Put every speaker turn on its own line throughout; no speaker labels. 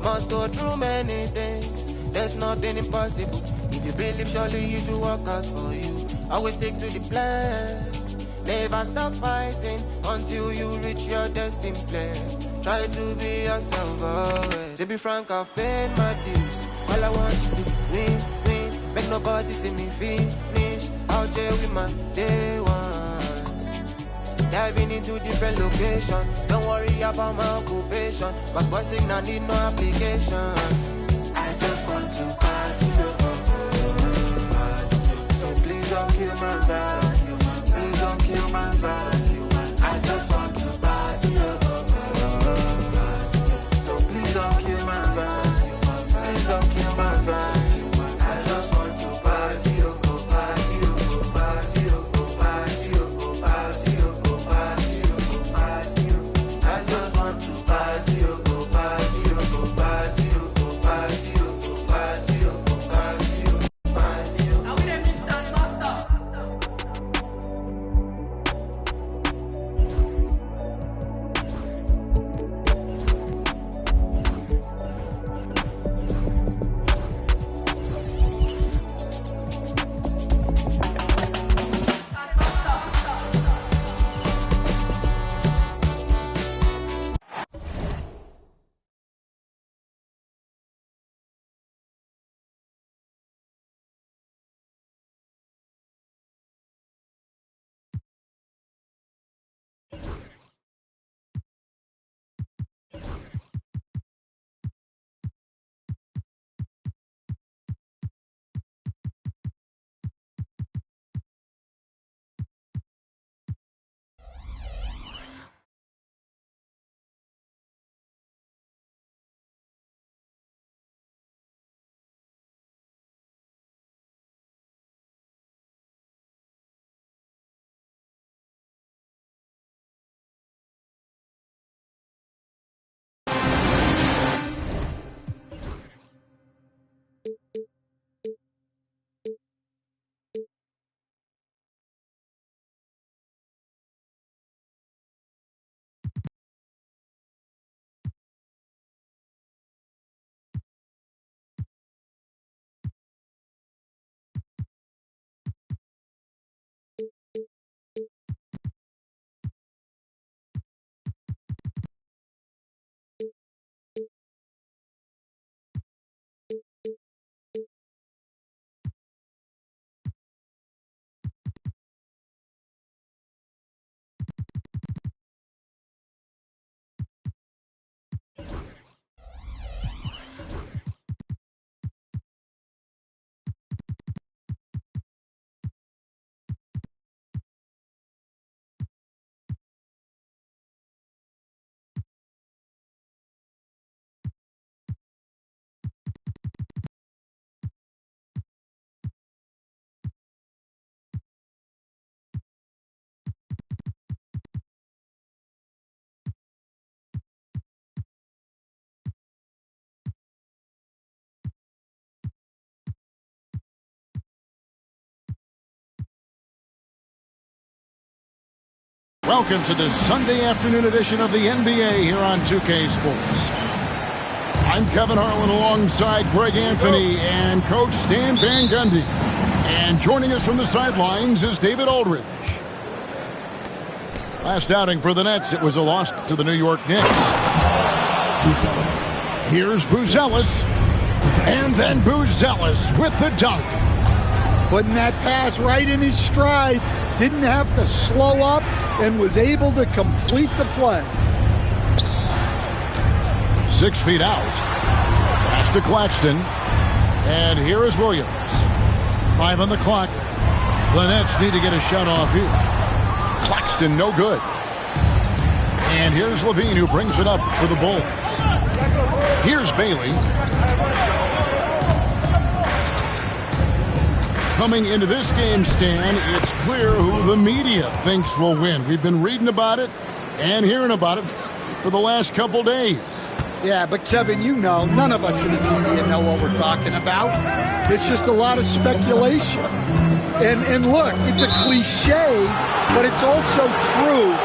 must go through many things. There's nothing impossible. If you believe, surely you to work out for you. Always stick to the plan. Never stop fighting until you reach your destined place. Try to be yourself always. To be frank, I've paid my dues. All I want is to win, win. Make nobody see me finish. Out there with my day ones. Diving into different locations. Don't worry about my occupation. Cause one thing I need no application. I just want to party. So please don't kill my vibe. Please don't kill my vibe. I just want to party. So please don't kill my vibe. Please don't kill my vibe. I just want to party. Go party. Go party. Go party. Go party. Go party. Go party. I just want to party. Go party. Go party. Go party. Go party. Go party. Now we dey mix and master.
Welcome to this Sunday afternoon edition of the NBA here on 2K Sports. I'm Kevin Harlan alongside Greg Anthony and Coach Stan Van Gundy. And joining us from the sidelines is David Aldridge. Last outing for the Nets, it was a loss to the New York Knicks. Here's Buzelis. And then Buzelis with the dunk.
Putting that pass right in his stride. Didn't have to slow up and was able to complete the play.
6 feet out. Pass to Claxton. And here is Williams. 5 on the clock. The Nets need to get a shot off here. Claxton, no good. And here's Levine, who brings it up for the Bulls. Here's Bailey. Coming into this game, Stan, it's clear who the media thinks will win. We've been reading about it and hearing about it for the last couple days.
Yeah, but Kevin, you know, none of us in the media know what we're talking about. It's just a lot of speculation. And look, it's a cliche, but it's also true.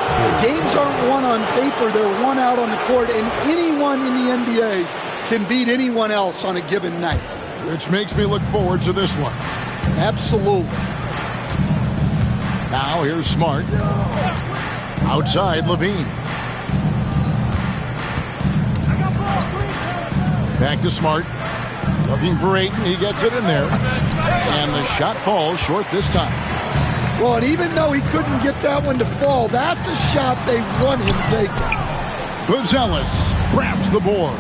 Games aren't won on paper, they're won out on the court. And anyone in the NBA can beat anyone else on a given night.
Which makes me look forward to this one.
Absolutely.
Now here's Smart. Outside, Levine. Back to Smart. Looking for Ayton. He gets it in there. And the shot falls short this time.
Well, and even though he couldn't get that one to fall, that's a shot they want him taking.
Buzelis grabs the board.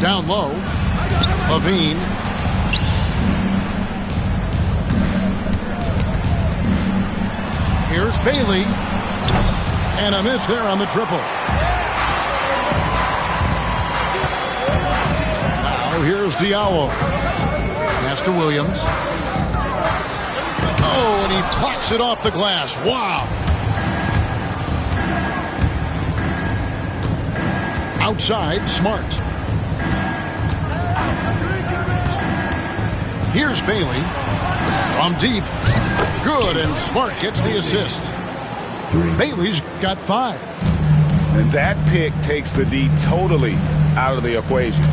Down low. Levine. Here's Bailey. And a miss there on the triple. Now here's Diallo. Pass to Williams. Oh, and he plucks it off the glass. Wow. Outside, Smart. Here's Bailey. From deep. Good, and Smart gets the assist. Bailey's got 5.
And that pick takes the D totally out of the equation.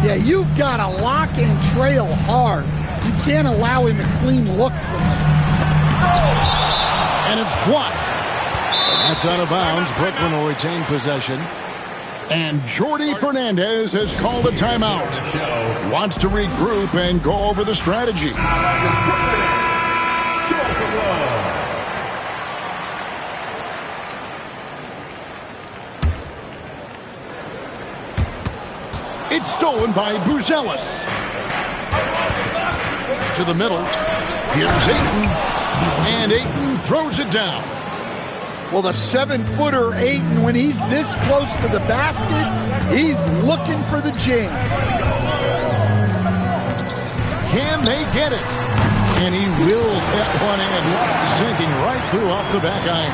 Yeah, you've got to lock and trail hard. You can't allow him a clean look from there.
And it's blocked. That's out of bounds. Brooklyn will retain possession. And Jordi Fernandez has called a timeout. He wants to regroup and go over the strategy. It's stolen by Buzelis. To the middle. Here's Ayton. And Ayton throws it down.
Well, the 7-footer Ayton, when he's this close to the basket, he's looking for the jam.
Can they get it? And he wills that one in, sinking right through off the back iron.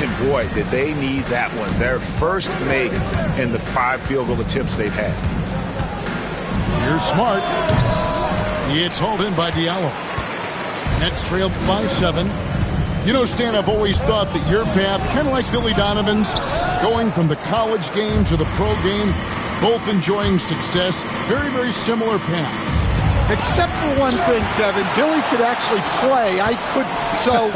And boy, did they need that one. Their first make in the 5 field goal attempts they've had.
Here's Smart. It's hauled in by Diallo. Nets trailed by 7. You know, Stan, I've always thought that your path, kind of like Billy Donovan's, going from the college game to the pro game, both enjoying success, very, very similar paths.
Except for one thing, Kevin. Billy could actually play. I couldn't. So,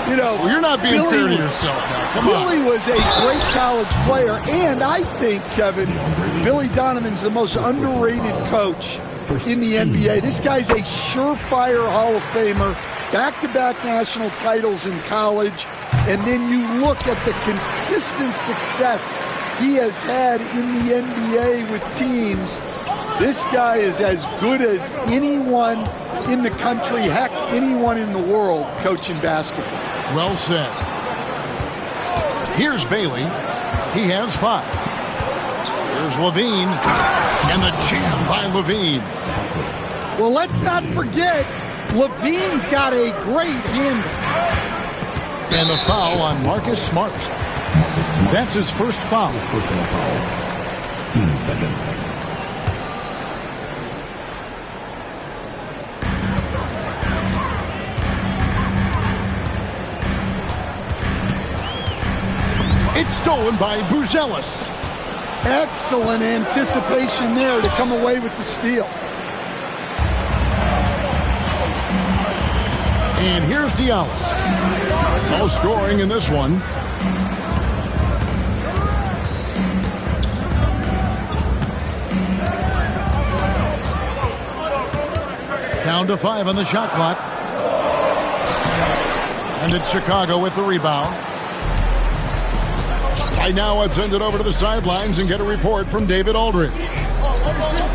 you know.
Well, you're not being fair to yourself now. Come on.
Billy was a great college player. And I think, Kevin, Billy Donovan's the most underrated coach in the NBA. This guy's a surefire Hall of Famer. Back-to-back national titles in college. And then you look at the consistent success he has had in the NBA with teams. This guy is as good as anyone in the country, heck, anyone in the world coaching basketball.
Well said. Here's Bailey. He has 5. Here's Levine. And the jam by Levine.
Well, let's not forget, Levine's got a great handle.
And the foul on Marcus Smart. That's his first foul.
Personal foul. Team second.
It's stolen by Buzelis.
Excellent anticipation there to come away with the steal.
And here's Diallo. No scoring in this one. Down to 5 on the shot clock. And it's Chicago with the rebound. Right now, let's send it over to the sidelines and get a report from David Aldridge.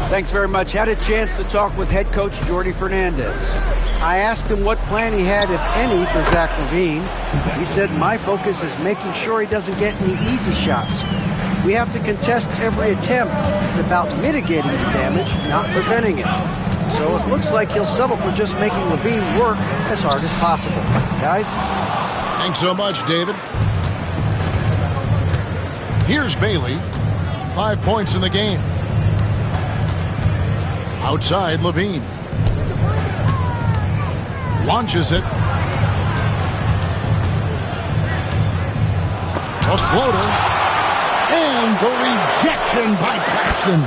Thanks very much. Had a chance to talk with head coach Jordi Fernandez. I asked him what plan he had, if any, for Zach LaVine. He said, my focus is making sure he doesn't get any easy shots. We have to contest every attempt. It's about mitigating the damage, not preventing it. So it looks like he'll settle for just making LaVine work as hard as possible. Guys?
Thanks so much, David. Here's Bailey. 5 points in the game. Outside, Levine. Launches it. A floater. And the rejection by Claxton.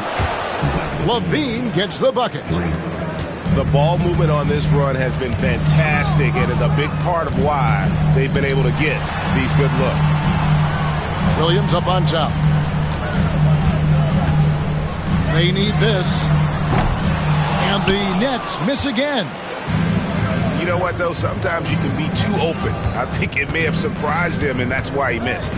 LaVine gets the bucket.
The ball movement on this run has been fantastic and is a big part of why they've been able to get these good looks.
Williams up on top. They need this. And the Nets miss again.
You know what, though? Sometimes you can be too open. I think it may have surprised him, and that's why he missed.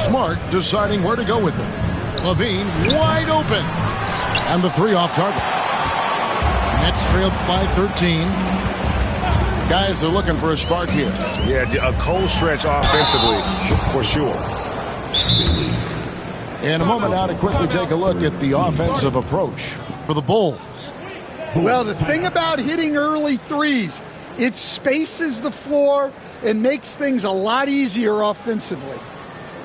Smart deciding where to go with it. LaVine wide open. And the three off target. Nets trailed by 13. Guys are looking for a spark here.
Yeah, a cold stretch offensively for sure.
In a moment now to quickly take a look at the offensive approach for the Bulls.
Well, the thing about hitting early threes, it spaces the floor and makes things a lot easier offensively.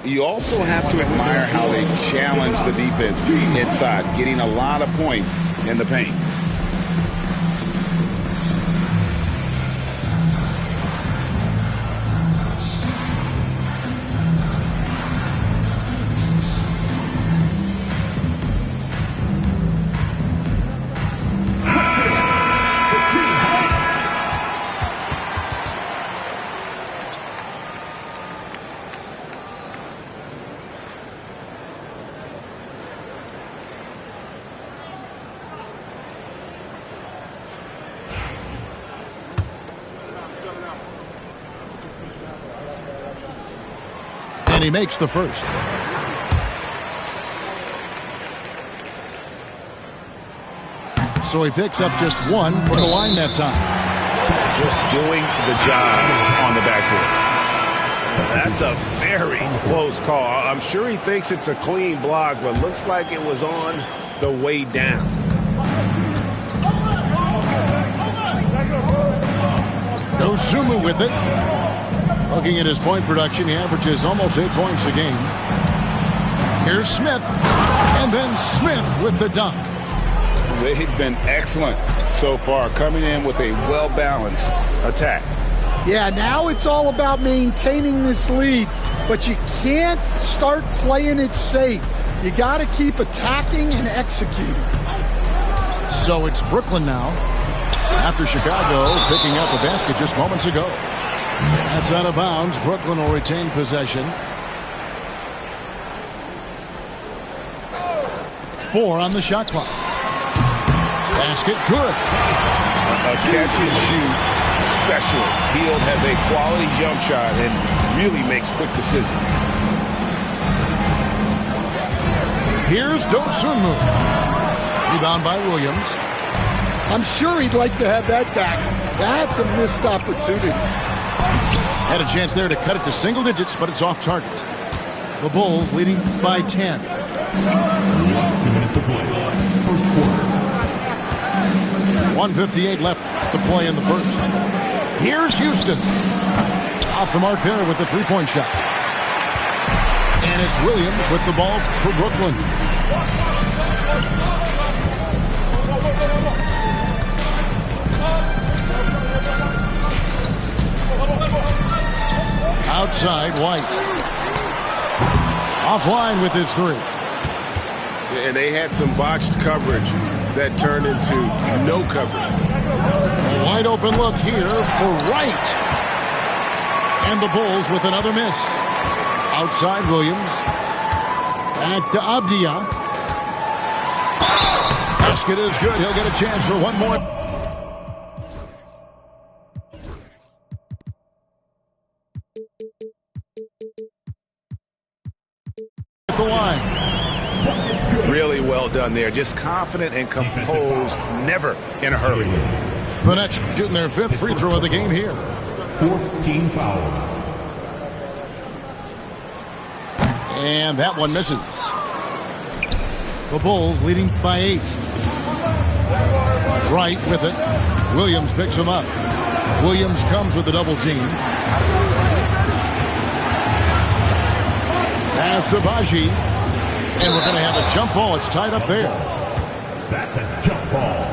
You also have to admire how they challenge the defense inside, getting a lot of points in the paint.
And he makes the first. So he picks up just one from the line that time.
Just doing the job on the backboard. That's a very close call. I'm sure he thinks it's a clean block, but looks like it was on the way down.
Dosunmu with it. Looking at his point production, he averages almost 8 points a game. Here's Smith, and then Smith with the dunk.
They've been excellent so far, coming in with a well-balanced attack.
Yeah, now it's all about maintaining this lead, but you can't start playing it safe. You got to keep attacking and executing.
So it's Brooklyn now, after Chicago picking up a basket just moments ago. That's out of bounds. Brooklyn will retain possession. 4 on the shot clock. Basket good.
A catch-and-shoot specialist. Hield has a quality jump shot and really makes quick decisions.
Here's Dosunmu. Rebound by Williams.
I'm sure he'd like to have that back. That's a missed opportunity.
Had a chance there to cut it to single digits, but it's off target. The Bulls leading by 10.
2 minutes to play. First quarter.
1:58 left to play in the first. Here's Houston. Off the mark there with the three-point shot. And it's Williams with the ball for Brooklyn. Outside, White. Offline with his three.
And they had some botched coverage that turned into no coverage.
A wide open look here for Wright. And the Bulls with another miss. Outside Williams. Back to Abdia. Basket is good. He'll get a chance for one more. The line.
Really well done there. Just confident and composed, never in a hurry.
The Nets shooting their 5th free throw of the game here.
4th team foul.
And that one misses. The Bulls leading by 8. Wright with it. Williams picks him up. Williams comes with the double team. Pass to Baji. And we're going to have a jump ball. It's tied up there.
That's a jump ball.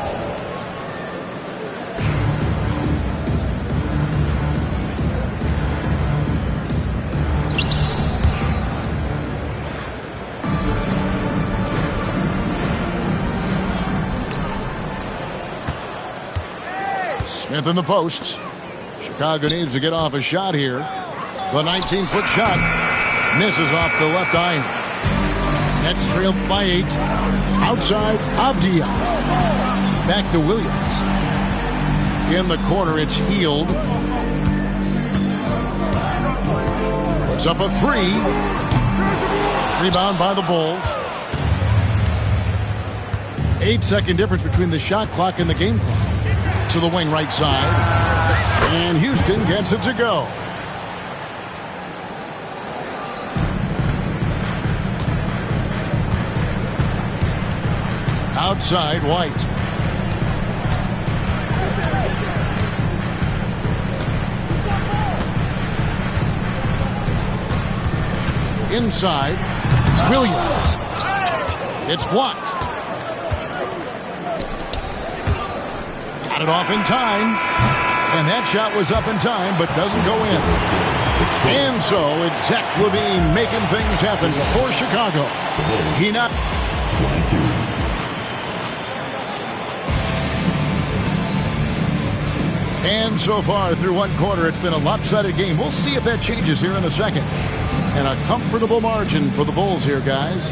Smith in the posts. Chicago needs to get off a shot here. The 19-foot shot misses off the left iron. Nets trailed by 8. Outside, Avdia. Back to Williams. In the corner, it's Hield. Puts up a 3. Rebound by the Bulls. 8-second difference between the shot clock and the game clock. To the wing right side. And Houston gets it to go. Outside, White. Inside, it's Williams. It's blocked. Got it off in time. And that shot was up in time, but doesn't go in. And so it's Zach LaVine making things happen for Chicago. He not... And so far through one quarter, it's been a lopsided game. We'll see if that changes here in a second. And a comfortable margin for the Bulls here, guys.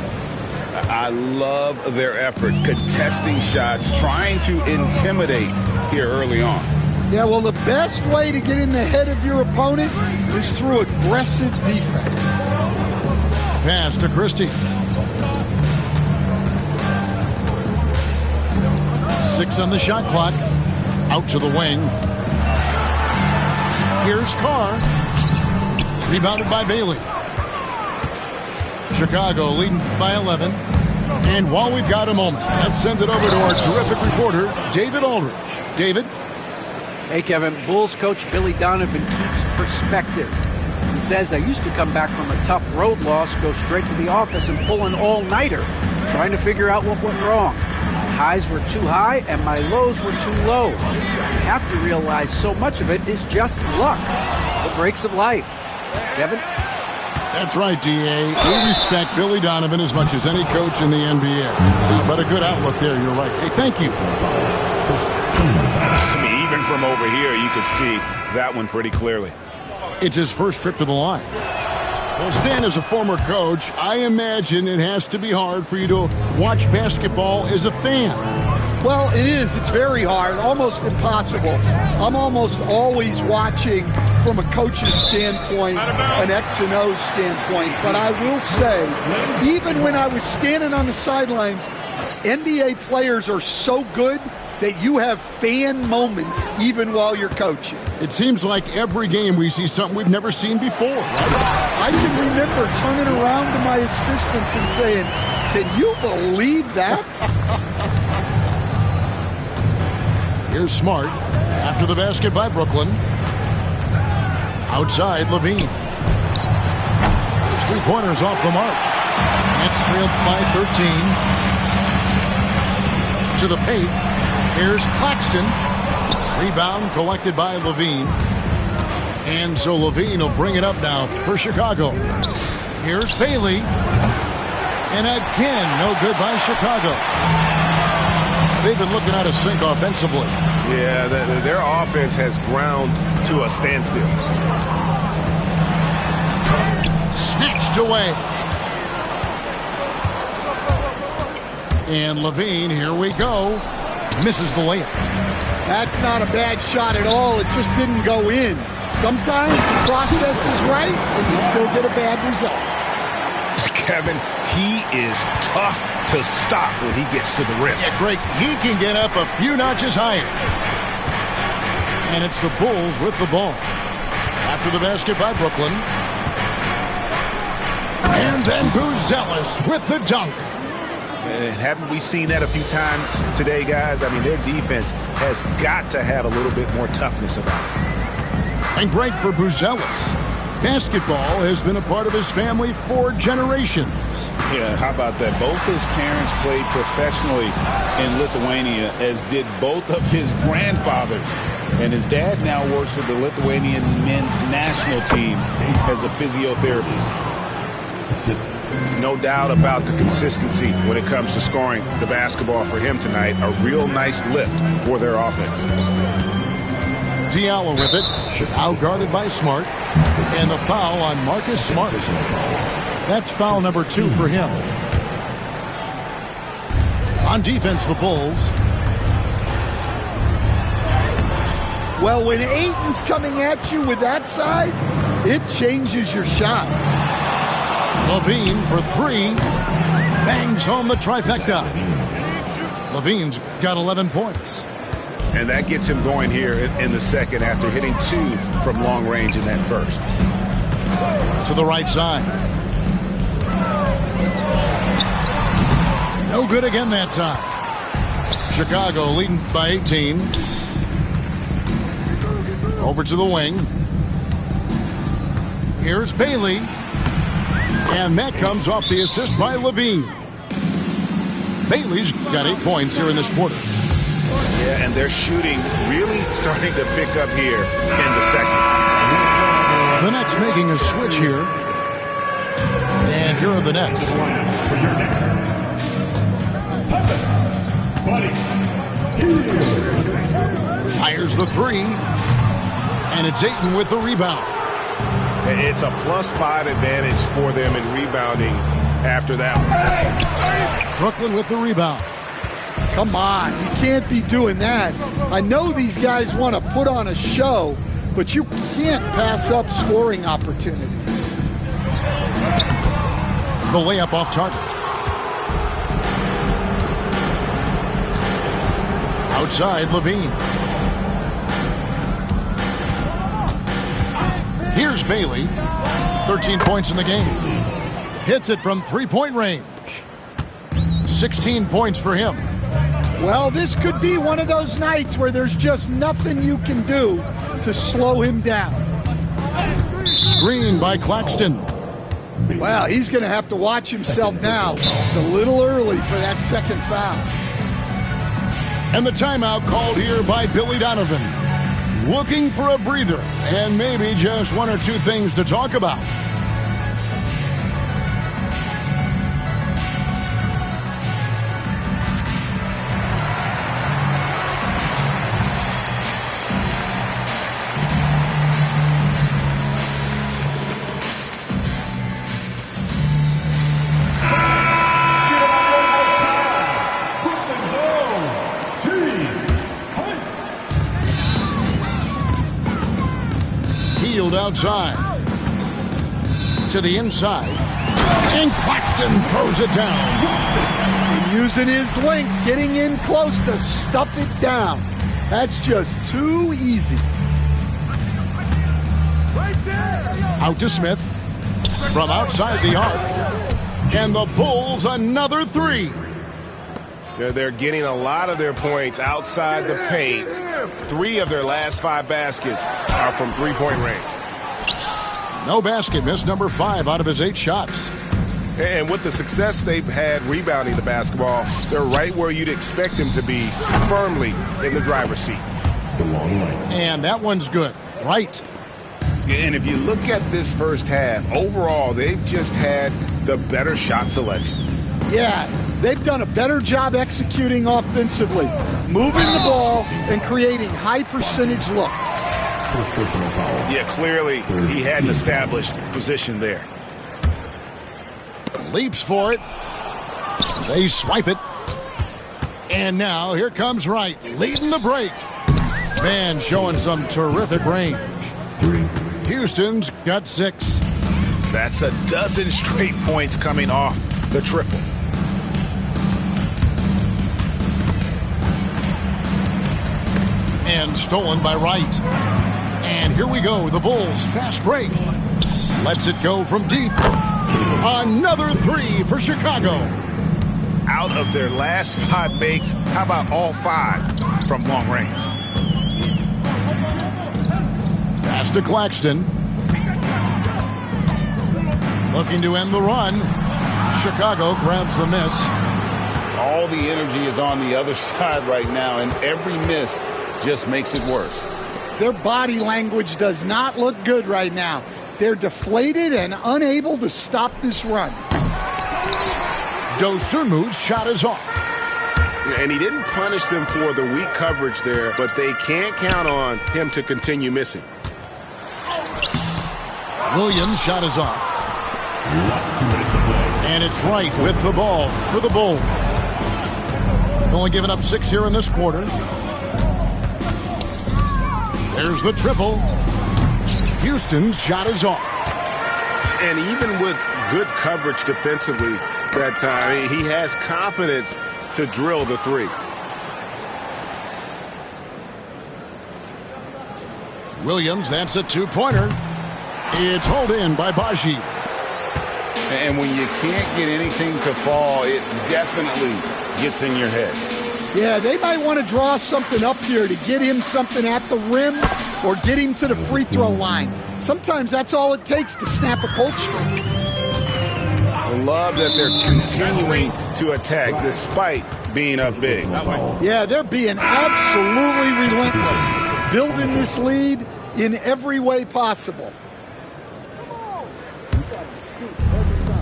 I love their effort, contesting shots, trying to intimidate here early on.
Yeah, well, the best way to get in the head of your opponent is through aggressive defense.
Pass to Christie. 6 on the shot clock. Out to the wing. Here's Carr. Rebounded by Bailey. Chicago leading by 11. And while we've got a moment, let's send it over to our terrific reporter, David Aldridge. David?
Hey, Kevin. Bulls coach Billy Donovan keeps perspective. He says, I used to come back from a tough road loss, go straight to the office and pull an all-nighter, trying to figure out what went wrong. My highs were too high and my lows were too low. You have to realize so much of it is just luck. The breaks of life. Kevin?
That's right, D.A. We respect Billy Donovan as much as any coach in the NBA. But a good outlook there, you're right. Hey, thank you.
I mean, even from over here, you could see that one pretty clearly.
It's his first trip to the line. Well, Stan, as a former coach, I imagine it has to be hard for you to watch basketball as a fan.
Well, it is. It's very hard, almost impossible. I'm almost always watching from a coach's standpoint, an X and O standpoint. But I will say, even when I was standing on the sidelines, NBA players are so good that you have fan moments even while you're coaching.
It seems like every game we see something we've never seen before.
I can remember turning around to my assistants and saying, can you believe that?
Here's Smart after the basket by Brooklyn. Outside, LaVine. Those 3-pointers off the mark. Nets trailed by 13. To the paint. Here's Claxton. Rebound collected by LaVine. And so LaVine will bring it up now for Chicago. Here's Bailey. And again, no good by Chicago. They've been looking out of sync offensively.
Yeah, their offense has ground to a standstill.
Snatched away. And LaVine, here we go. Misses the layup.
That's not a bad shot at all. It just didn't go in. Sometimes the process is right, and you still get a bad result.
Kevin, he is tough to stop when he gets to the rim.
Yeah, Greg, he can get up a few notches higher. And it's the Bulls with the ball. After the basket by Brooklyn. And then Buzelis with the dunk.
And haven't we seen that a few times today, guys? I mean, their defense has got to have a little bit more toughness about it.
And great for Buzelis. Basketball has been a part of his family for generations.
Yeah, how about that? Both his parents played professionally in Lithuania, as did both of his grandfathers. And his dad now works with the Lithuanian men's national team as a physiotherapist.
No doubt about the consistency when it comes to scoring the basketball for him tonight. A real nice lift for their offense.
Diallo with it. Out guarded by Smart. And the foul on Marcus Smart. That's foul number 2 for him. On defense, the Bulls.
Well, when Ayton's coming at you with that size, it changes your shot.
LaVine for 3. Bangs home the trifecta. LaVine's got 11 points.
And that gets him going here in the second after hitting 2 from long range in that first.
To the right side. No good again that time. Chicago leading by 18. Over to the wing. Here's Bailey. And that comes off the assist by LaVine. Bailey's got 8 points here in this quarter.
Yeah, and their shooting really starting to pick up here in the second.
The Nets making a switch here. And here are the Nets. Fires the 3. And it's Ayton with the rebound.
It's a +5 advantage for them in rebounding after that one.
Brooklyn with the rebound.
Come on, you can't be doing that. I know these guys want to put on a show, but you can't pass up scoring opportunities.
The layup off target. Outside, LaVine. Here's Bailey. 13 points in the game. Hits it from three-point range. 16 points for him.
Well, this could be one of those nights where there's just nothing you can do to slow him down.
Screen by Claxton.
Well, he's going to have to watch himself now. It's a little early for that second foul.
And the timeout called here by Billy Donovan. Looking for a breather and maybe just 1 or 2 things to talk about. Outside to the inside, and Claxton throws it down.
And using his length, getting in close to stuff it down. That's just too easy.
Out to Smith from outside the arc, and the Bulls another 3.
They're getting a lot of their points outside the paint. 3 of their last 5 baskets are from three-point range.
No basket, missed number 5 out of his 8 shots.
And with the success they've had rebounding the basketball, they're right where you'd expect them to be, firmly in the driver's seat.
And that one's good. Right.
And if you look at this first half, overall, they've just had the better shot selection.
Yeah, they've done a better job executing offensively, moving the ball and creating high-percentage looks.
Yeah, clearly he had an established position there.
Leaps for it. They swipe it. And now here comes Wright, leading the break. Man showing some terrific range. Houston's got 6.
That's a dozen straight points coming off the triple.
And stolen by Wright. And here we go, the Bulls fast break. Lets it go from deep. Another 3 for Chicago.
Out of their last 5 makes, how about all 5 from long range?
Pass to Claxton. Looking to end the run. Chicago grabs the miss.
All the energy is on the other side right now, and every miss just makes it worse.
Their body language does not look good right now. They're deflated and unable to stop this run.
Dosunmu's shot is off.
And he didn't punish them for the weak coverage there, but they can't count on him to continue missing.
Williams' shot is off. And it's right with the ball for the Bulls. Only giving up 6 here in this quarter. There's the triple. Houston's shot is off.
And even with good coverage defensively that time, he has confidence to drill the three.
Williams, that's a two-pointer. It's hauled in by Baji.
And when you can't get anything to fall, it definitely gets in your head.
Yeah, they might want to draw something up here to get him something at the rim or get him to the free throw line. Sometimes that's all it takes to snap a cold streak.
I love that they're continuing to attack despite being up big.
Yeah, they're being absolutely relentless, building this lead in every way possible.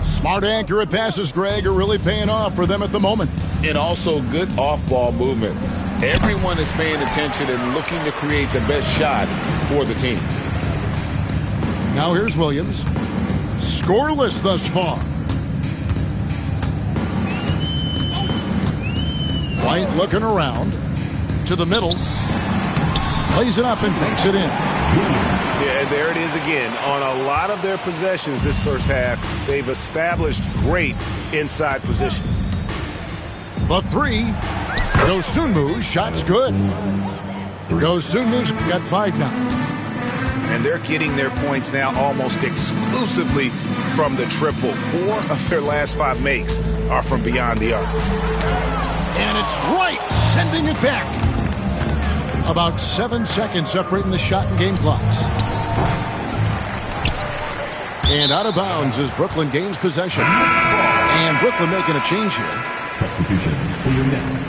Smart, accurate passes, Greg, are really paying off for them at the moment.
And also good off-ball movement. Everyone is paying attention and looking to create the best shot for the team.
Now here's Williams. Scoreless thus far. White looking around to the middle. Plays it up and banks it in.
Yeah, there it is again. On a lot of their possessions this first half, they've established great inside position.
The three. Dosunmu's shot's good. Dosunmu's got 5 now.
And they're getting their points now almost exclusively from the triple. 4 of their last 5 makes are from beyond the arc.
And it's right, sending it back. About 7 seconds separating the shot and game clocks. And out of bounds as Brooklyn gains possession. And Brooklyn making a change here.
Substitutions for your Nets.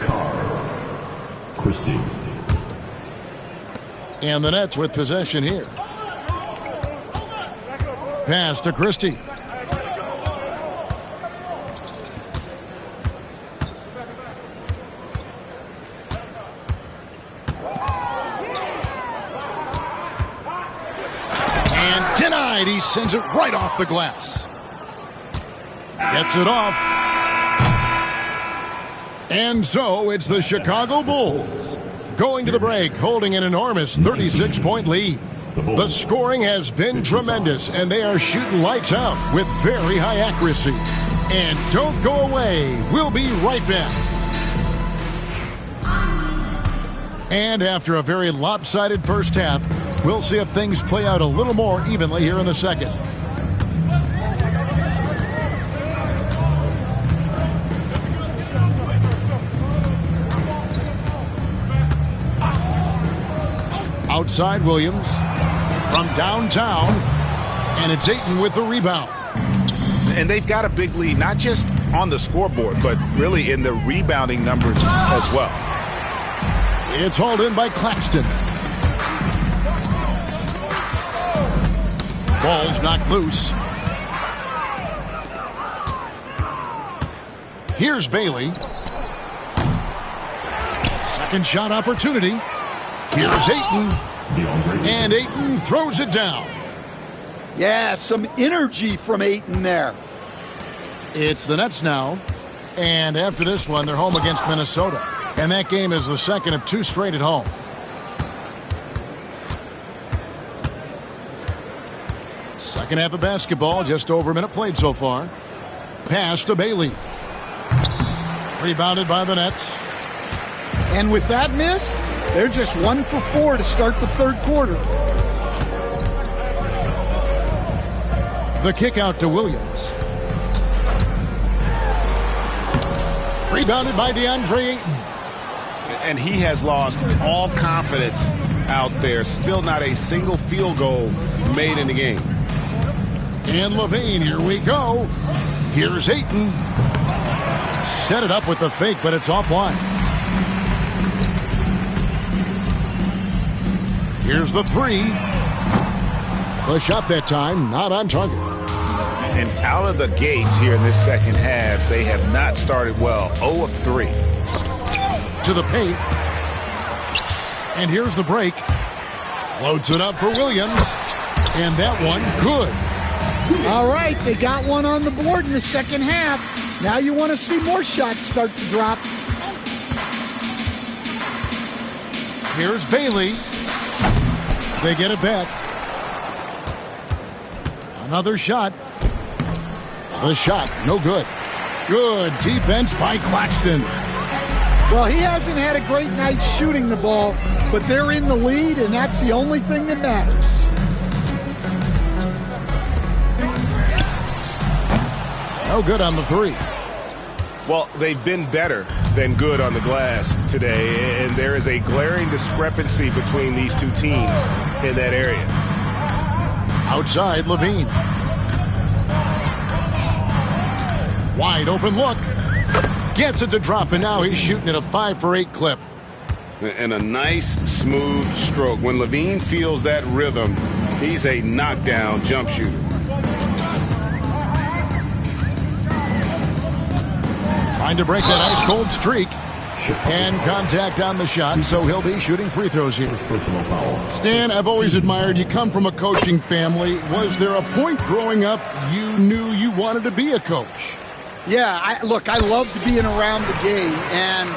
Carl Christie.
And the Nets with possession here. Pass to Christie. And denied. He sends it right off the glass. Gets it off. And so it's the Chicago Bulls going to the break, holding an enormous 36-point lead. The scoring has been tremendous, and they are shooting lights out with very high accuracy. And don't go away. We'll be right back. And after a very lopsided first half, we'll see if things play out a little more evenly here in the second. Outside Williams from downtown, and it's Ayton with the rebound.
And they've got a big lead, not just on the scoreboard, but really in the rebounding numbers as well.
It's hauled in by Claxton. Ball's knocked loose. Here's Bailey. Second shot opportunity. Here's Ayton. And Ayton throws it down.
Yeah, some energy from Ayton there.
It's the Nets now. And after this one, they're home against Minnesota. And that game is the second of 2 straight at home. Second half of basketball, just over a minute played so far. Pass to Bailey. Rebounded by the Nets.
And with that miss, they're just 1 for 4 to start the third quarter.
The kick out to Williams. Rebounded by DeAndre Ayton.
And he has lost all confidence out there. Still not a single field goal made in the game.
And LaVine, here we go. Here's Ayton. Set it up with the fake, but it's offline. Here's the 3. The shot that time, not on target.
And out of the gates here in this second half, they have not started well. 0 of 3.
To the paint. And here's the break. Floats it up for Williams. And that one, good.
All right, they got one on the board in the second half. Now you want to see more shots start to drop.
Here's Bailey. They get it back. Another shot. The shot, no good. Good defense by Claxton.
Well, he hasn't had a great night shooting the ball, but they're in the lead, and that's the only thing that matters.
No good on the 3.
Well, they've been better than good on the glass today, and there is a glaring discrepancy between these two teams in that area.
Outside, Levine. Wide open look. Gets it to drop, and now he's shooting at a 5 for 8 clip.
And a nice, smooth stroke. When Levine feels that rhythm, he's a knockdown jump shooter.
Trying to break that ice-cold streak. And contact on the shot, so he'll be shooting free throws here. Stan, I've always admired you. Come from a coaching family. Was there a point growing up you knew you wanted to be a coach?
Yeah, I loved being around the game, and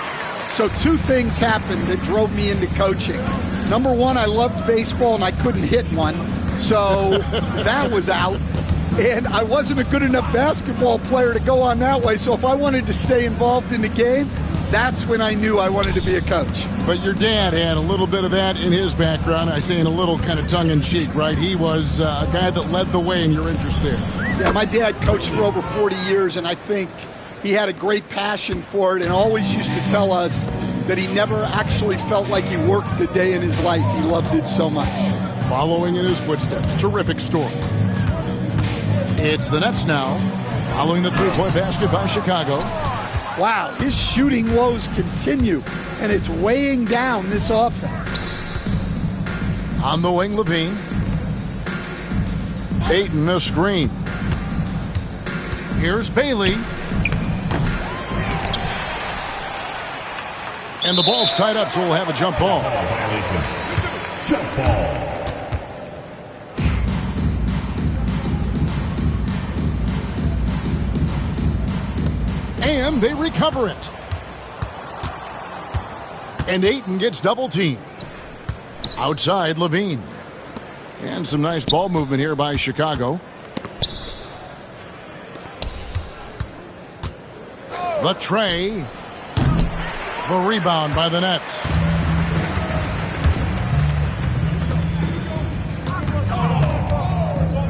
so 2 things happened that drove me into coaching. Number 1, I loved baseball, and I couldn't hit one, so that was out. And I wasn't a good enough basketball player to go on that way, so if I wanted to stay involved in the game, that's when I knew I wanted to be a coach.
But your dad had a little bit of that in his background. I say in a little kind of tongue-in-cheek, right? He was a guy that led the way in your interest there.
Yeah, my dad coached for over 40 years, and I think he had a great passion for it and always used to tell us that he never actually felt like he worked a day in his life. He loved it so much.
Following in his footsteps. Terrific story. It's the Nets now, following the 3-point basket by Chicago.
Wow, his shooting woes continue, and it's weighing down this offense.
On the wing, Levine. Ayton a screen. Here's Bailey. And the ball's tied up, so we'll have a jump ball.
Jump ball.
And they recover it. And Ayton gets double teamed. Outside, Levine. And some nice ball movement here by Chicago. The tray. The rebound by the Nets.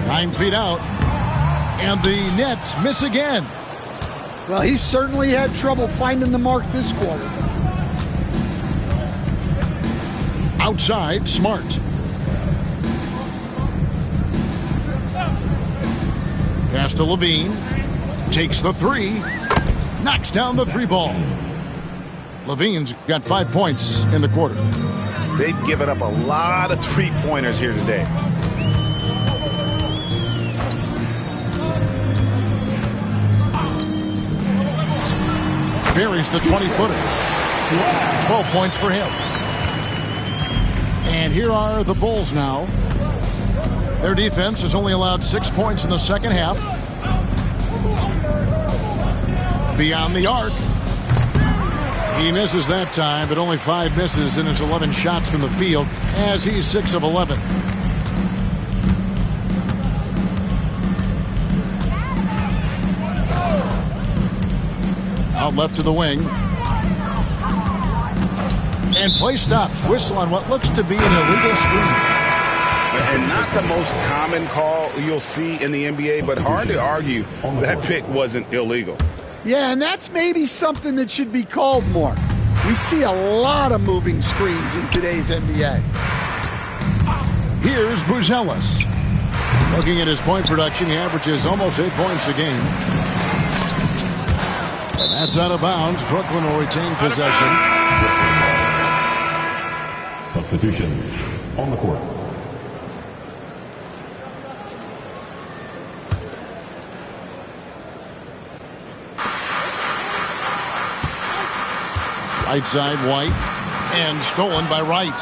Nine feet out. And the Nets miss again.
Well, he certainly had trouble finding the mark this quarter.
Outside, Smart. Pass to Levine. Takes the 3. Knocks down the 3 ball. Levine's got 5 points in the quarter.
They've given up a lot of 3-pointers here today.
Buries the 20-footer. 12 points for him. And here are the Bulls now. Their defense has only allowed 6 points in the second half. Beyond the arc. He misses that time, but only 5 misses in his 11 shots from the field as he's 6 of 11. Out left to the wing. And play stops. Whistle on what looks to be an illegal screen.
And not the most common call you'll see in the NBA, but hard to argue that pick wasn't illegal.
Yeah, and that's maybe something that should be called more. We see a lot of moving screens in today's NBA.
Here's Buzelis. Looking at his point production, he averages almost 8 points a game. And that's out of bounds. Brooklyn will retain possession.
Substitutions on the court.
Right side, White. And stolen by Wright.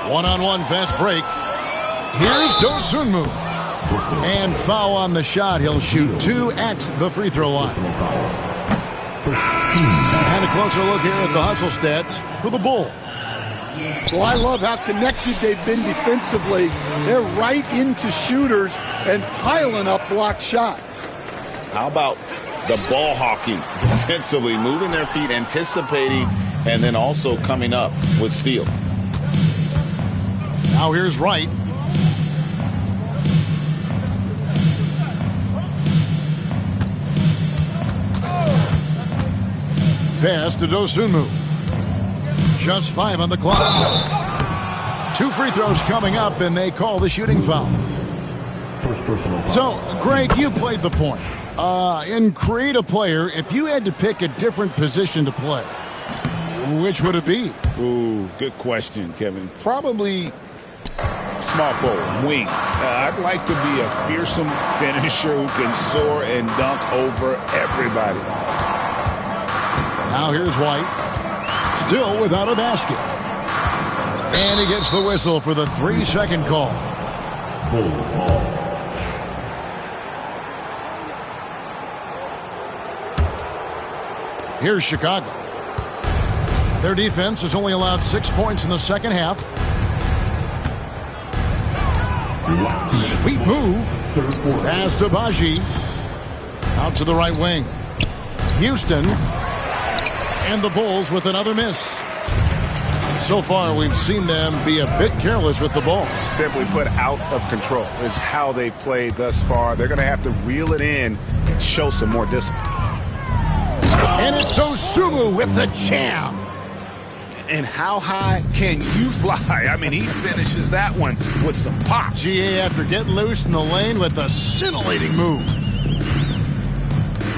One-on-one fast break. Here's Dosunmu. And foul on the shot. He'll shoot 2 at the free throw line. And a closer look here at the hustle stats for the Bulls.
Well, I love how connected they've been defensively. They're right into shooters and piling up block shots.
How about the ball hawking defensively, moving their feet, anticipating, and then also coming up with steals.
Now here's Wright. Pass to Dosunmu. Just 5 on the clock. 2 free throws coming up, and they call the shooting foul.
First personal foul.
So, Greg, you played the point. In Create a Player, if you had to pick a different position to play, which would it be?
Ooh, good question, Kevin. Probably small forward, wing. I'd like to be a fearsome finisher who can soar and dunk over everybody.
Now here's White. Still without a basket. And he gets the whistle for the 3-second call.
Bulls ball.
Here's Chicago. Their defense has only allowed 6 points in the second half. Sweet move. Pass to Baji. Out to the right wing. Houston. And the Bulls with another miss. So far, we've seen them be a bit careless with the ball.
Simply put, out of control is how they played thus far. They're going to have to reel it in and show some more discipline.
And it's Dosunmu with the jam.
And how high can you fly? I mean, he finishes that one with some pop.
GA after getting loose in the lane with a scintillating move.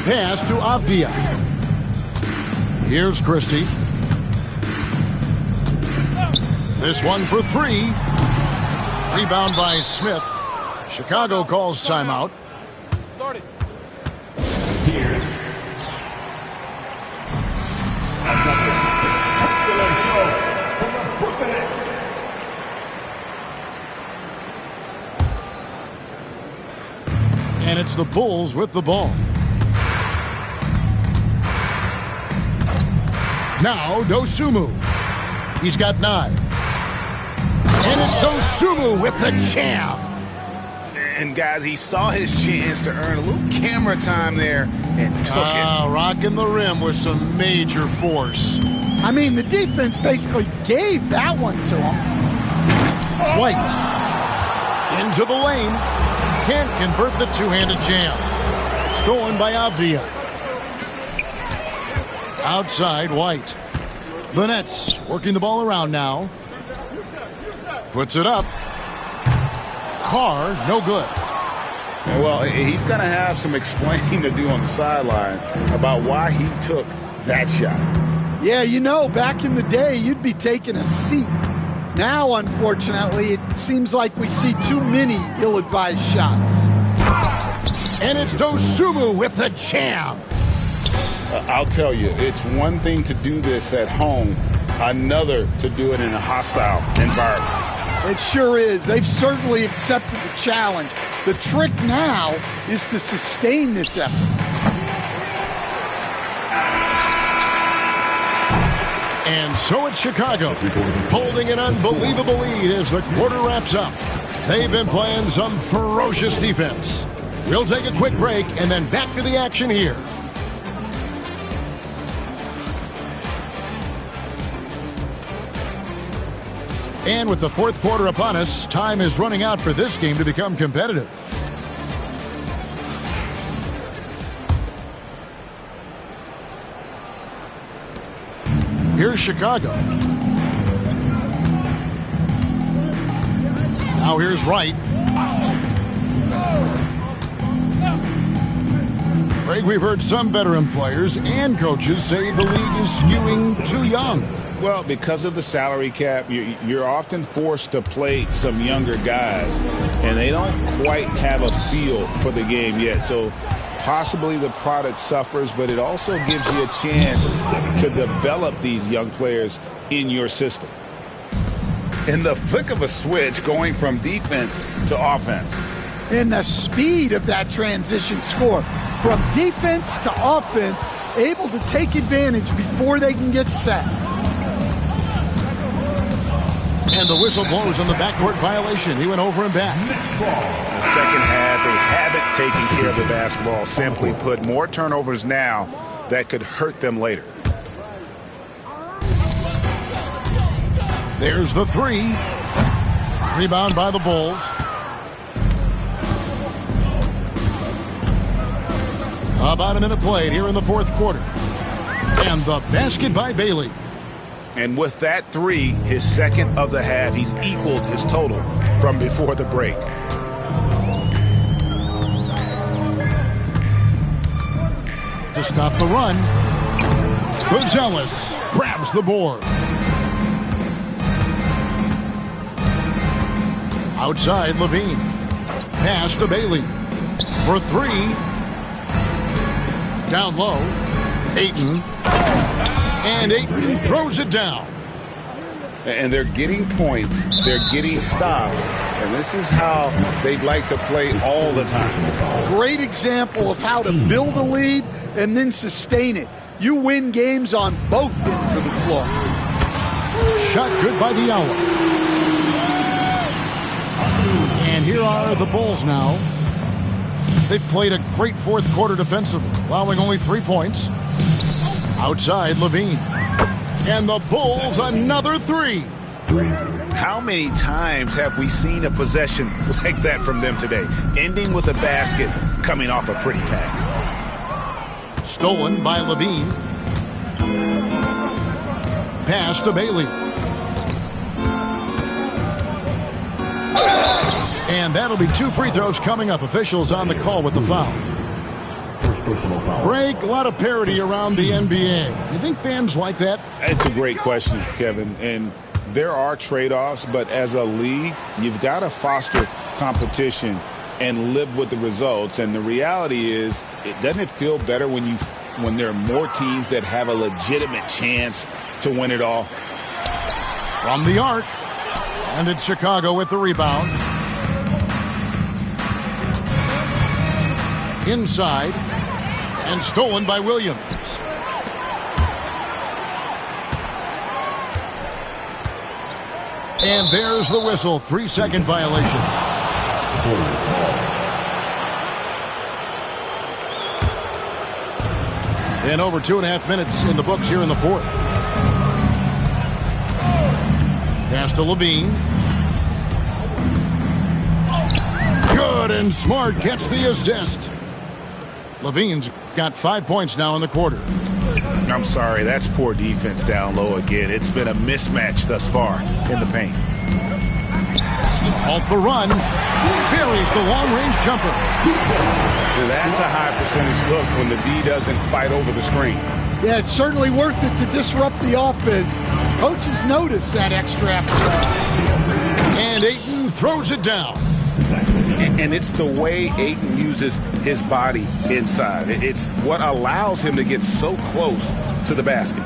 Pass to Avdia. Here's Christie. This one for 3. Rebound by Smith. Chicago calls timeout.
Started.
And it's the Bulls with the ball. Now Dosunmu. He's got 9. And it's Dosunmu with the jam.
And guys, he saw his chance to earn a little camera time there and took it.
Rocking the rim with some major force.
I mean, the defense basically gave that one to him.
White. Into the lane. Can't convert the two-handed jam. Stolen by Avdia. Outside, White. The Nets working the ball around now. Puts it up. Carr, no good.
Well, he's going to have some explaining to do on the sideline about why he took that shot.
Yeah, you know, back in the day, you'd be taking a seat. Now, unfortunately, it seems like we see too many ill-advised shots.
And it's Dosunmu with the jam.
I'll tell you, it's one thing to do this at home, another to do it in a hostile environment.
It sure is. They've certainly accepted the challenge. The trick now is to sustain this effort.
And so it's Chicago, holding an unbelievable lead as the quarter wraps up. They've been playing some ferocious defense. We'll take a quick break and then back to the action here. And with the fourth quarter upon us, time is running out for this game to become competitive. Here's Chicago. Now here's Wright. Greg, we've heard some veteran players and coaches say the league is skewing too young.
Well, because of the salary cap, you're often forced to play some younger guys, and they don't quite have a feel for the game yet. So Possibly the product suffers, but it also gives you a chance to develop these young players in your system. In the flick of a switch, going from defense to offense.
And the speed of that transition score from defense to offense, able to take advantage before they can get set.
And the whistle blows on the backcourt violation. He went over and back.
The second half, they haven't taken care of the basketball. Simply put, more turnovers now that could hurt them later.
There's the three. Rebound by the Bulls. About a minute played here in the fourth quarter. And the basket by Bailey.
And with that three, his second of the half, he's equaled his total from before the break.
To stop the run, Buzelis grabs the board. Outside, Levine. Pass to Bailey. For three. Down low. Ayton. And Ayton throws it down.
And they're getting points. They're getting stops. And this is how they'd like to play all the time.
Great example of how to build a lead and then sustain it. You win games on both ends of the floor.
Shot good by the Owl. And here are the Bulls now. They've played a great fourth quarter defensively, allowing only 3 points. Outside, Levine. And the Bulls another three.
How many times have we seen a possession like that from them today? Ending with a basket, coming off a pretty pass.
Stolen by Levine. Pass to Bailey. And that'll be 2 free throws coming up. Officials on the call with the foul.
First personal foul.
Greg, a lot of parity around the NBA. You think fans like that?
It's a great question, Kevin. And there are trade-offs, but as a league, you've got to foster competition and live with the results. And the reality is, doesn't it feel better when there are more teams that have a legitimate chance to win it all?
From the arc. And it's Chicago with the rebound. Inside. And stolen by Williams. And there's the whistle. 3-second violation. And over 2.5 minutes in the books here in the fourth. Pass to Levine. Good, and Smart gets the assist. Levine's got 5 points now in the quarter.
I'm sorry, that's poor defense down low again. It's been a mismatch thus far in the paint.
To halt the run, buries the long-range jumper.
That's a high percentage look when the D doesn't fight over the screen.
Yeah, it's certainly worth it to disrupt the offense. Coaches notice that extra effort.
And Ayton throws it down.
And it's the way Ayton uses his body inside. It's what allows him to get so close to the basket.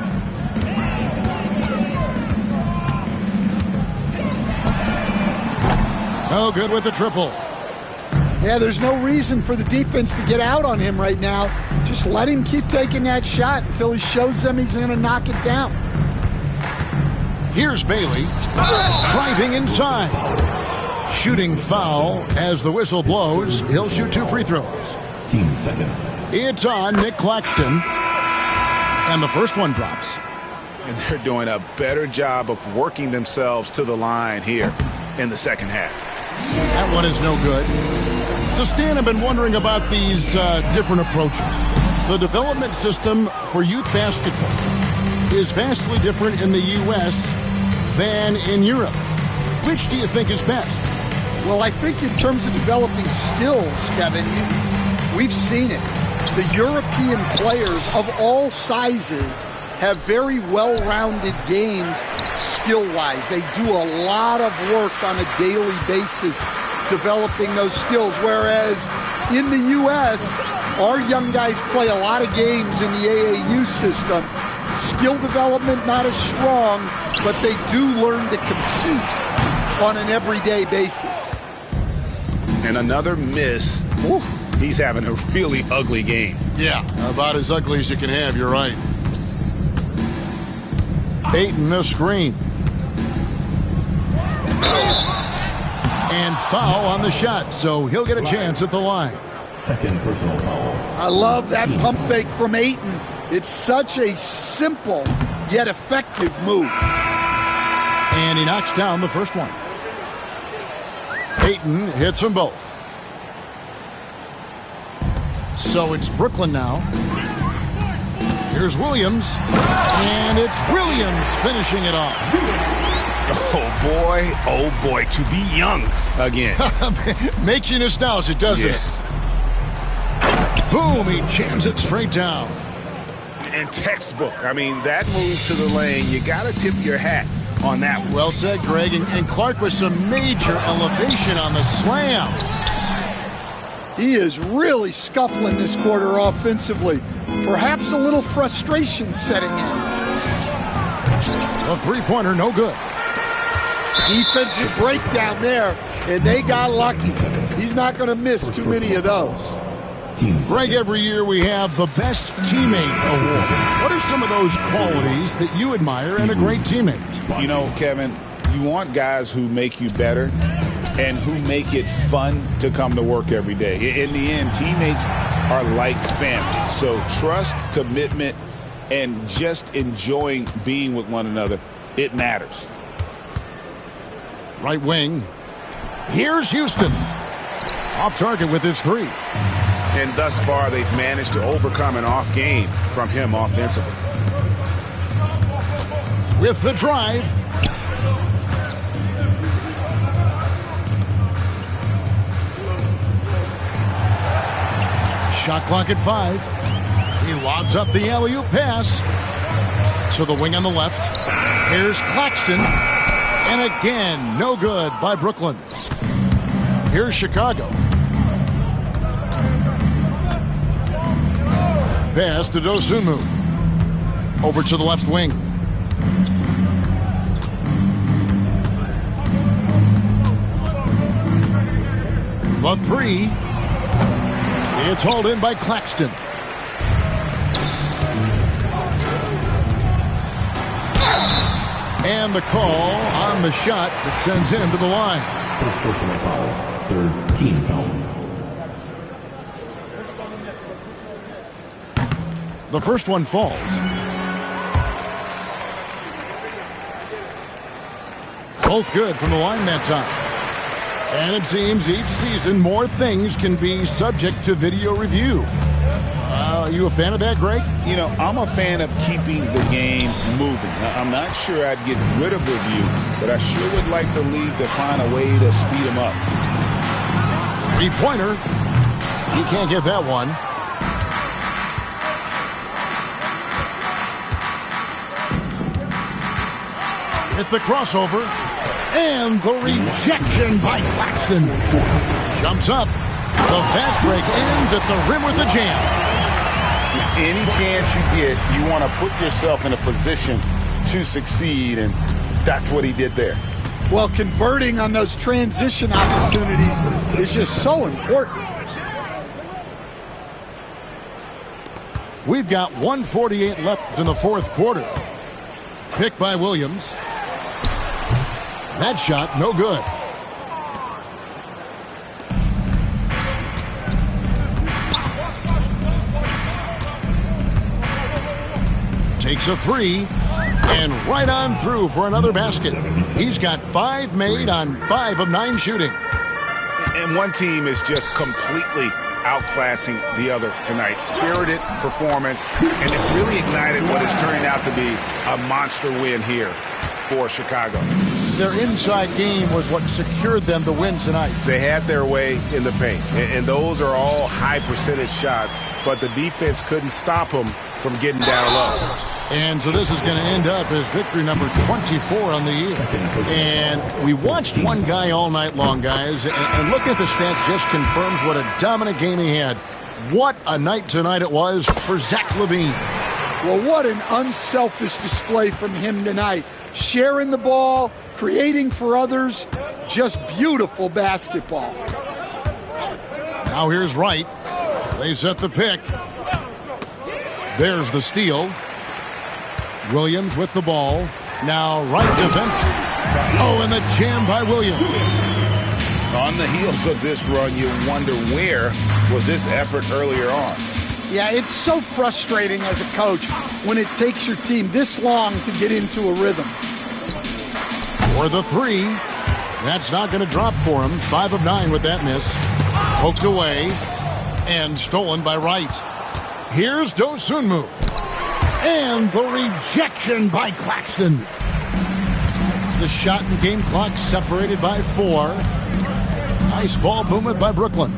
No good with the triple.
Yeah, there's no reason for the defense to get out on him right now. Just let him keep taking that shot until he shows them he's going to knock it down.
Here's Bailey, driving inside. Shooting foul as the whistle blows. He'll shoot 2 free throws.
15 seconds.
It's on Nick Claxton. And the first one drops.
And they're doing a better job of working themselves to the line here in the second half.
That one is no good. So, Stan, I've been wondering about these different approaches. The development system for youth basketball is vastly different in the U.S. than in Europe. Which do you think is best?
Well, I think in terms of developing skills, Kevin, we've seen it. The European players of all sizes have very well-rounded games skill-wise. They do a lot of work on a daily basis developing those skills, whereas in the U.S., our young guys play a lot of games in the AAU system. Skill development not as strong, but they do learn to compete on an everyday basis.
And another miss. Oof, he's having a really ugly game.
Yeah, about as ugly as you can have, you're right. Ayton, a screen. And foul on the shot, so he'll get a chance at the line.
Second personal foul.
I love that pump fake from Ayton. It's such a simple yet effective move.
And he knocks down the first one. Ayton hits them both. So it's Brooklyn now. Here's Williams. And it's Williams finishing it off.
Oh boy, to be young again.
Makes you nostalgic, doesn't it? Boom, he jams it straight down.
And textbook. I mean, that move to the lane, you got to tip your hat on that one.
Well said, Greg. And Clark with some major elevation on the slam.
He is really scuffling this quarter offensively. Perhaps a little frustration setting in.
A three-pointer, no good.
Defensive breakdown there, and they got lucky. He's not going to miss too many of those.
Greg, every year we have the Best Teammate Award. What are some of those qualities that you admire in a great teammate?
You know, Kevin, you want guys who make you better and who make it fun to come to work every day. In the end, teammates are like family. So trust, commitment, and just enjoying being with one another, it matters.
Right wing. Here's Houston. Off target with his three.
And thus far, they've managed to overcome an off game from him offensively.
With the drive. Shot clock at 5. He lobs up the alley-oop pass to the wing on the left. Here's Claxton. And again, no good by Brooklyn. Here's Chicago. Pass to Dosunmu. Over to the left wing. The three. It's hauled in by Claxton. And the call on the shot that sends him to the line.
First personal foul. Third team foul.
The first one falls. Both good from the line that time. And it seems each season more things can be subject to video review. Are you a fan of that, Greg?
You know, I'm a fan of keeping the game moving. I'm not sure I'd get rid of review, but I sure would like the league to find a way to speed them up.
Three-pointer. He can't get that one. With the crossover. And the rejection by Claxton. Jumps up. The fast break ends at the rim with a jam.
Any chance you get, you want to put yourself in a position to succeed, and that's what he did there.
Well, converting on those transition opportunities is just so important.
We've got 1:48 left in the fourth quarter. Picked by Williams. That shot, no good. Takes a three, and right on through for another basket. He's got 5 made on 5 of 9 shooting.
And one team is just completely outclassing the other tonight. Spirited performance, and it really ignited what is turning out to be a monster win here for Chicago.
Their inside game was what secured them the win tonight.
They had their way in the paint, and those are all high percentage shots, but the defense couldn't stop them from getting down low.
And so this is going to end up as victory number 24 on the year. And we watched one guy all night long, guys, and looking at the stats just confirms what a dominant game he had. What a night tonight it was for Zach LaVine.
Well, what an unselfish display from him tonight. Sharing the ball, creating for others, just beautiful basketball.
Now here's Wright. They set the pick. There's the steal. Williams with the ball. Now Wright defense. Oh, and the jam by Williams.
On the heels of this run, you wonder where was this effort earlier on.
Yeah, it's so frustrating as a coach when it takes your team this long to get into a rhythm.
For the three. That's not going to drop for him. 5 of 9 with that miss. Poked away and stolen by Wright. Here's Dosunmu. And the rejection by Claxton. The shot and game clock separated by 4. Nice ball movement by Brooklyn.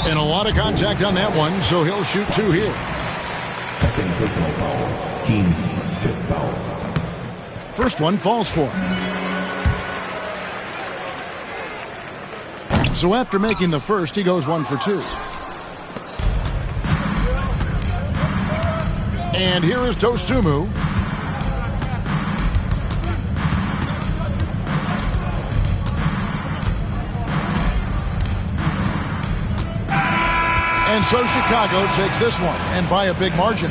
And a lot of contact on that one, so he'll shoot 2 here.
Second personal foul. Team's 5th foul.
First one falls for him. So after making the first, he goes 1 for 2. And here is Dosunmu. And so Chicago takes this one, and by a big margin.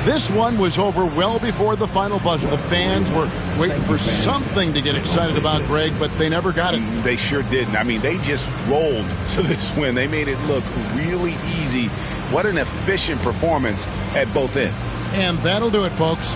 This one was over well before the final buzzer. The fans were waiting for something to get excited about, Greg, but they never got it.
They sure didn't. I mean, they just rolled to this win. They made it look really easy. What an efficient performance at both ends.
And that'll do it, folks.